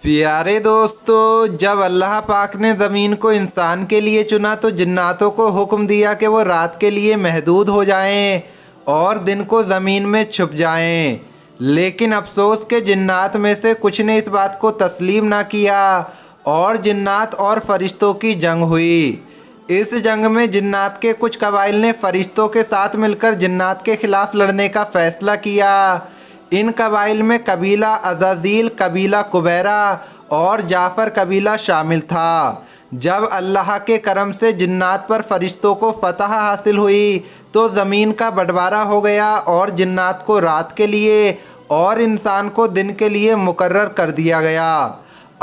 प्यारे दोस्तों, जब अल्लाह पाक ने ज़मीन को इंसान के लिए चुना तो जिन्नातों को हुक्म दिया कि वो रात के लिए महदूद हो जाएं और दिन को ज़मीन में छुप जाएं। लेकिन अफसोस के जिन्नात में से कुछ ने इस बात को तस्लीम ना किया और जिन्नात और फरिश्तों की जंग हुई। इस जंग में जिन्नात के कुछ कबाइल ने फरिश्तों के साथ मिलकर जिन्नात के ख़िलाफ़ लड़ने का फ़ैसला किया। इन कबाइल में कबीला अज़ाज़ील, कबीला कुबैरा और जाफ़र कबीला शामिल था। जब अल्लाह के करम से जिन्नात पर फरिश्तों को फ़तह हासिल हुई तो ज़मीन का बंटवारा हो गया और जिन्नात को रात के लिए और इंसान को दिन के लिए मुकर्रर कर दिया गया।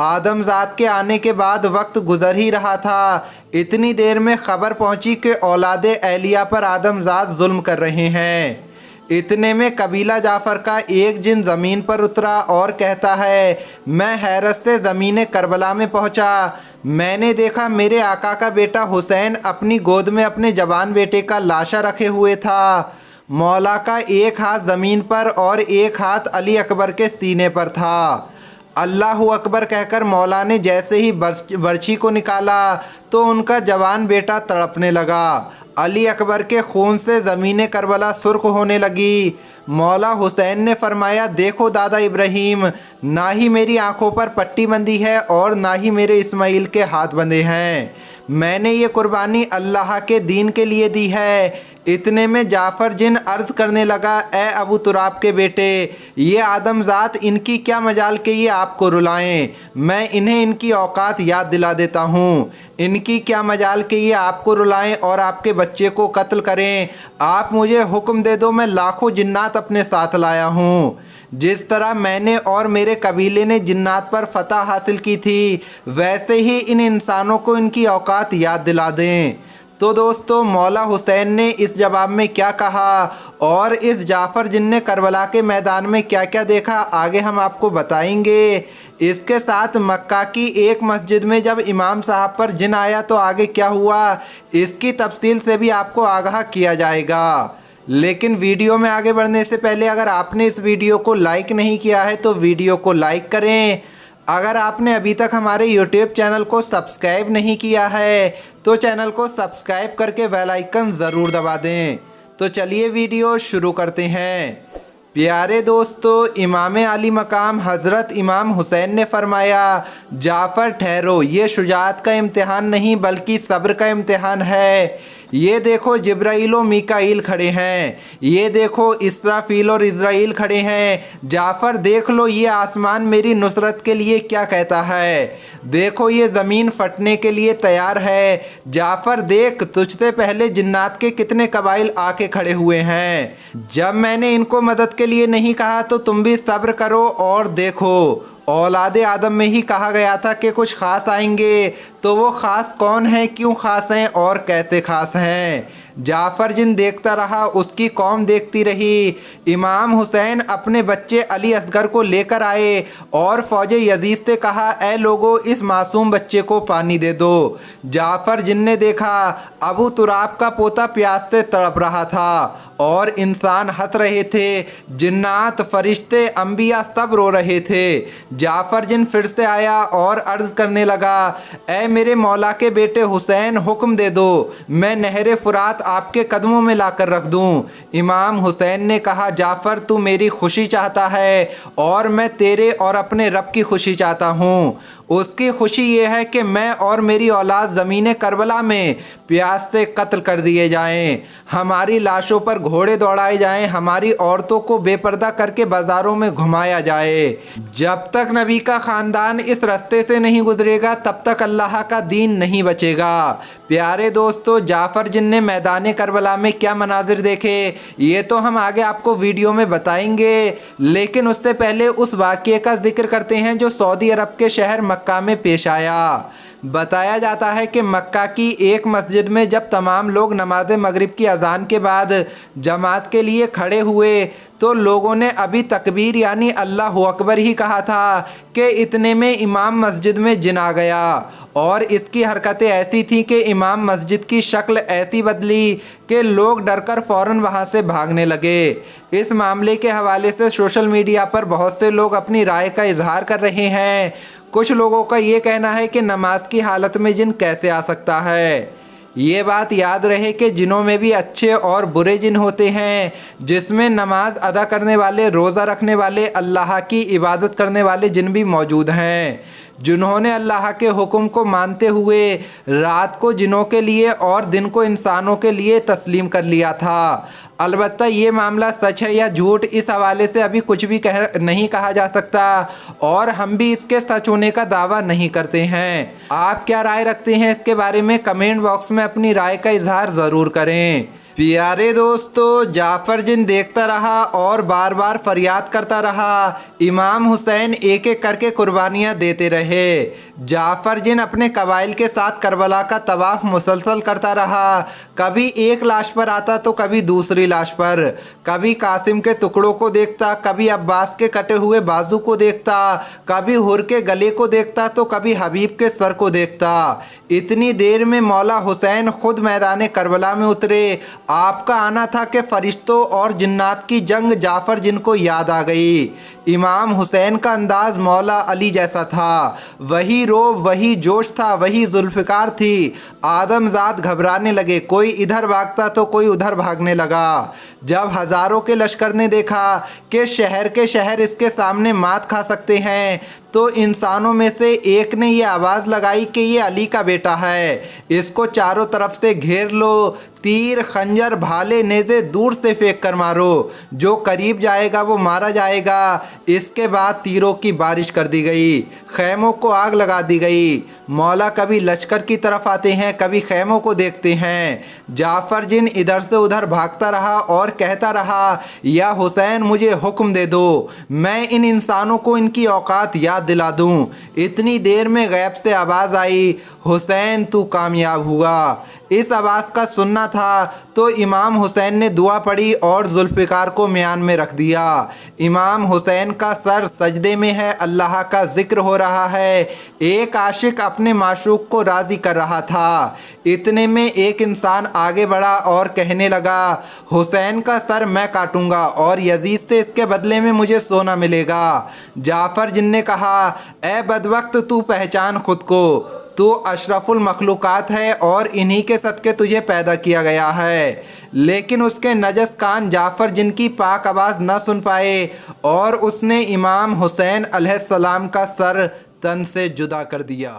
आदमज़ाद के आने के बाद वक्त गुज़र ही रहा था। इतनी देर में ख़बर पहुंची कि औलादे एलिया पर आदमज़ाद जुल्म कर रहे हैं। इतने में कबीला जाफ़र का एक जिन ज़मीन पर उतरा और कहता है, मैं हैरत से ज़मीन करबला में पहुंचा। मैंने देखा मेरे आका का बेटा हुसैन अपनी गोद में अपने जवान बेटे का लाशा रखे हुए था। मौला का एक हाथ ज़मीन पर और एक हाथ अली अकबर के सीने पर था। अल्लाहु अकबर कहकर मौला ने जैसे ही बर्छी को निकाला तो उनका जवान बेटा तड़पने लगा। अली अकबर के खून से ज़मीन करबला सुर्ख होने लगी। मौला हुसैन ने फरमाया, देखो दादा इब्राहीम, ना ही मेरी आंखों पर पट्टी बंधी है और ना ही मेरे इस्माइल के हाथ बंधे हैं। मैंने ये कुर्बानी अल्लाह के दीन के लिए दी है। इतने में जाफ़र जिन अर्ज़ करने लगा, ए अबू तुराब के बेटे, ये आदमज़ात इनकी क्या मजाल के ये आपको रुलाएं। मैं इन्हें इनकी औकात याद दिला देता हूँ। इनकी क्या मजाल के ये आपको रुलाएं और आपके बच्चे को कत्ल करें। आप मुझे हुक्म दे दो, मैं लाखों जिन्नात अपने साथ लाया हूँ। जिस तरह मैंने और मेरे कबीले ने जिन्नात पर फतह हासिल की थी, वैसे ही इन इंसानों को इनकी औकात याद दिला दें। तो दोस्तों, मौला हुसैन ने इस जवाब में क्या कहा और इस जाफ़र जिन्ने करबला के मैदान में क्या क्या देखा, आगे हम आपको बताएंगे। इसके साथ मक्का की एक मस्जिद में जब इमाम साहब पर जिन आया तो आगे क्या हुआ, इसकी तफसील से भी आपको आगाह किया जाएगा। लेकिन वीडियो में आगे बढ़ने से पहले अगर आपने इस वीडियो को लाइक नहीं किया है तो वीडियो को लाइक करें। अगर आपने अभी तक हमारे YouTube चैनल को सब्सक्राइब नहीं किया है तो चैनल को सब्सक्राइब करके बेल आइकन ज़रूर दबा दें। तो चलिए वीडियो शुरू करते हैं। प्यारे दोस्तों, इमाम आली मकाम हज़रत इमाम हुसैन ने फरमाया, जाफ़र ठहरो, ये शुजाअत का इम्तिहान नहीं बल्कि सब्र का इम्तिहान है। ये देखो जिब्राईल और मीकाईल खड़े हैं, ये देखो इसराफील और इज़राइल खड़े हैं। जाफ़र देख लो, ये आसमान मेरी नुसरत के लिए क्या कहता है। देखो ये ज़मीन फटने के लिए तैयार है। जाफ़र देख, तुझसे पहले जिन्नात के कितने कबाइल आके खड़े हुए हैं। जब मैंने इनको मदद के लिए नहीं कहा तो तुम भी सब्र करो और देखो। औलादे आदम में ही कहा गया था कि कुछ ख़ास आएंगे, तो वो ख़ास कौन है, क्यों ख़ास हैं और कैसे ख़ास हैं। जाफ़र जिन देखता रहा उसकी कौम देखती रही। इमाम हुसैन अपने बच्चे अली असगर को लेकर आए और फ़ौज यजीद से कहा, ए लोगो, इस मासूम बच्चे को पानी दे दो। जाफ़र जिन ने देखा अबू तुराब का पोता प्यास से तड़प रहा था और इंसान हंस रहे थे। जिन्नात, फरिश्ते, अंबिया सब रो रहे थे। जाफ़र जिन फिर से आया और अर्ज़ करने लगा, ए मेरे मौला के बेटे हुसैन, हुक्म दे दो, मैं नहर फुरात आपके कदमों में लाकर रख दूं। इमाम हुसैन ने कहा, जाफ़र तू मेरी खुशी चाहता है और मैं तेरे और अपने रब की खुशी चाहता हूँ। उसकी खुशी ये है कि मैं और मेरी औलाद ज़मीन करबला में प्यास से कत्ल कर दिए जाएं, हमारी लाशों पर घोड़े दौड़ाए जाएं, हमारी औरतों को बेपर्दा करके बाज़ारों में घुमाया जाए। जब तक नबी का ख़ानदान इस रास्ते से नहीं गुजरेगा तब तक अल्लाह का दीन नहीं बचेगा। प्यारे दोस्तों, जाफ़र जिन ने मैदान करबला में क्या मनाजिर देखे ये तो हम आगे आपको वीडियो में बताएंगे। लेकिन उससे पहले उस वाक़ये का जिक्र करते हैं जो सऊदी अरब के शहर मक्का में पेश आया। बताया जाता है कि मक्का की एक मस्जिद में जब तमाम लोग नमाज मगरिब की अजान के बाद जमात के लिए खड़े हुए तो लोगों ने अभी तकबीर यानी अल्लाहु अकबर ही कहा था कि इतने में इमाम मस्जिद में जिन आ गया और इसकी हरकतें ऐसी थीं कि इमाम मस्जिद की शक्ल ऐसी बदली कि लोग डरकर फ़ौरन वहां से भागने लगे। इस मामले के हवाले से सोशल मीडिया पर बहुत से लोग अपनी राय का इजहार कर रहे हैं। कुछ लोगों का ये कहना है कि नमाज की हालत में जिन कैसे आ सकता है। ये बात याद रहे कि जिनों में भी अच्छे और बुरे जिन होते हैं, जिसमें नमाज अदा करने वाले, रोज़ा रखने वाले, अल्लाह की इबादत करने वाले जिन भी मौजूद हैं, जिन्होंने अल्लाह के हुक्म को मानते हुए रात को जिनों के लिए और दिन को इंसानों के लिए तस्लीम कर लिया था। अलबत्ता ये मामला सच है या झूठ, इस हवाले से अभी कुछ भी नहीं कहा जा सकता और हम भी इसके सच होने का दावा नहीं करते हैं। आप क्या राय रखते हैं इसके बारे में कमेंट बॉक्स में अपनी राय का इजहार ज़रूर करें। प्यारे दोस्तों, जाफ़र जिन देखता रहा और बार बार फरियाद करता रहा। इमाम हुसैन एक एक करके कुर्बानियाँ देते रहे। जाफ़र जिन अपने कबाइल के साथ करबला का तवाफ़ मुसलसल करता रहा। कभी एक लाश पर आता तो कभी दूसरी लाश पर, कभी कासिम के टुकड़ों को देखता, कभी अब्बास के कटे हुए बाजू को देखता, कभी हुर के गले को देखता तो कभी हबीब के सर को देखता। इतनी देर में मौला हुसैन खुद मैदान करबला में उतरे। आपका आना था कि फरिश्तों और जिन्नात की जंग जाफ़र जिनको याद आ गई। इमाम हुसैन का अंदाज़ मौला अली जैसा था। वही रोब, वही जोश था, वही जुल्फ़िकार थी। आदमजाद घबराने लगे, कोई इधर भागता तो कोई उधर भागने लगा। जब हज़ारों के लश्कर ने देखा कि शहर के शहर इसके सामने मात खा सकते हैं, तो इंसानों में से एक ने ये आवाज़ लगाई कि ये अली का बेटा है, इसको चारों तरफ से घेर लो, तीर, खंजर, भाले, नेज़े दूर से फेंक कर मारो, जो करीब जाएगा वो मारा जाएगा। इसके बाद तीरों की बारिश कर दी गई, खैमों को आग लगा दी गई। मौला कभी लश्कर की तरफ आते हैं, कभी खैमों को देखते हैं। जाफ़र जिन इधर से उधर भागता रहा और कहता रहा, या हुसैन मुझे हुक्म दे दो, मैं इन इंसानों को इनकी औकात याद दिला दूं। इतनी देर में गैब से आवाज़ आई, हुसैन तू कामयाब हुआ। इस आवाज़ का सुनना था तो इमाम हुसैन ने दुआ पढ़ी और जुल्फ़िकार को म्यान में रख दिया। इमाम हुसैन का सर सजदे में है, अल्लाह का ज़िक्र हो रहा है। एक आशिक अपने माशूक को राज़ी कर रहा था। इतने में एक इंसान आगे बढ़ा और कहने लगा, हुसैन का सर मैं काटूंगा और यजीद से इसके बदले में मुझे सोना मिलेगा। जाफ़र जिन ने कहा, ए बदवक्त तू पहचान खुद को, तू अशरफुल मखलूक़ात है और इन्हीं के सदक़े तुझे पैदा किया गया है। लेकिन उसके नजस कान जाफ़र जिनकी पाक आवाज़ न सुन पाए और उसने इमाम हुसैन अलैहिस्सलाम का सर तन से जुदा कर दिया।